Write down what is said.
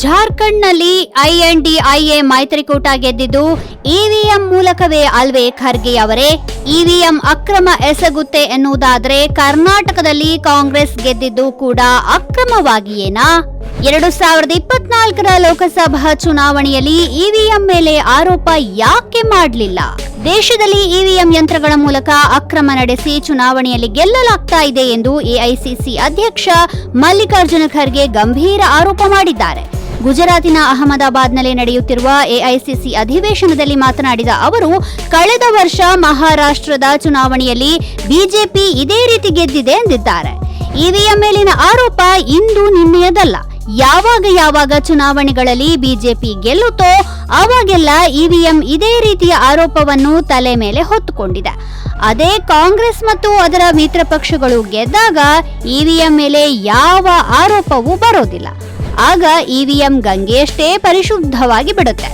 ಜಾರ್ಖಂಡ್ನಲ್ಲಿ INDIA ಮೈತ್ರಿಕೂಟ ಗೆದ್ದಿದ್ದು ಇವಿಎಂ ಮೂಲಕವೇ ಅಲ್ವೇ ಖರ್ಗೆ ಅವರೇ? ಇವಿಎಂ ಅಕ್ರಮ ಎಸಗುತ್ತೆ ಎನ್ನುವುದಾದ್ರೆ ಕರ್ನಾಟಕದಲ್ಲಿ ಕಾಂಗ್ರೆಸ್ ಗೆದ್ದಿದ್ದು ಕೂಡ ಅಕ್ರಮವಾಗಿಯೇನಾ? 2024ರ ಲೋಕಸಭಾ ಚುನಾವಣೆಯಲ್ಲಿ ಇವಿಎಂ ಮೇಲೆ ಆರೋಪ ಯಾಕೆ ಮಾಡಲಿಲ್ಲ? ದೇಶದಲ್ಲಿ ಇವಿಎಂ ಯಂತ್ರಗಳ ಮೂಲಕ ಅಕ್ರಮ ನಡೆಸಿ ಚುನಾವಣೆಯಲ್ಲಿ ಗೆಲ್ಲಲಾಗ್ತಾ ಇದೆ ಎಂದು ಎಐಸಿಸಿ ಅಧ್ಯಕ್ಷ ಮಲ್ಲಿಕಾರ್ಜುನ ಖರ್ಗೆ ಗಂಭೀರ ಆರೋಪ ಮಾಡಿದ್ದಾರೆ. ಗುಜರಾತಿನ ಅಹಮದಾಬಾದ್ನಲ್ಲಿ ನಡೆಯುತ್ತಿರುವ ಎಐಸಿಸಿ ಅಧಿವೇಶನದಲ್ಲಿ ಮಾತನಾಡಿದ ಅವರು, ಕಳೆದ ವರ್ಷ ಮಹಾರಾಷ್ಟ್ರದ ಚುನಾವಣೆಯಲ್ಲಿ ಬಿಜೆಪಿ ಇದೇ ರೀತಿ ಗೆದ್ದಿದೆ ಎಂದಿದ್ದಾರೆ. ಇವಿಎಂ ಮೇಲಿನ ಆರೋಪ ಇಂದು ನಿನ್ನೆಯದಲ್ಲ. ಯಾವಾಗ ಚುನಾವಣೆಗಳಲ್ಲಿ ಬಿಜೆಪಿ ಗೆಲ್ಲುತ್ತೋ ಅವಾಗೆಲ್ಲ ಇವಿಎಂ ಇದೇ ರೀತಿಯ ಆರೋಪವನ್ನು ತಲೆ ಮೇಲೆ ಹೊತ್ತುಕೊಂಡಿದೆ. ಅದೇ ಕಾಂಗ್ರೆಸ್ ಮತ್ತು ಅದರ ಮಿತ್ರ ಪಕ್ಷಗಳು ಗೆದ್ದಾಗ ಇವಿಎಂ ಮೇಲೆ ಯಾವ ಆರೋಪವೂ ಬರೋದಿಲ್ಲ. ಆಗ ಇವಿಎಂ ಗಂಗೆಯಷ್ಟೇ ಪರಿಶುದ್ಧವಾಗಿ ಬಿಡುತ್ತೆ.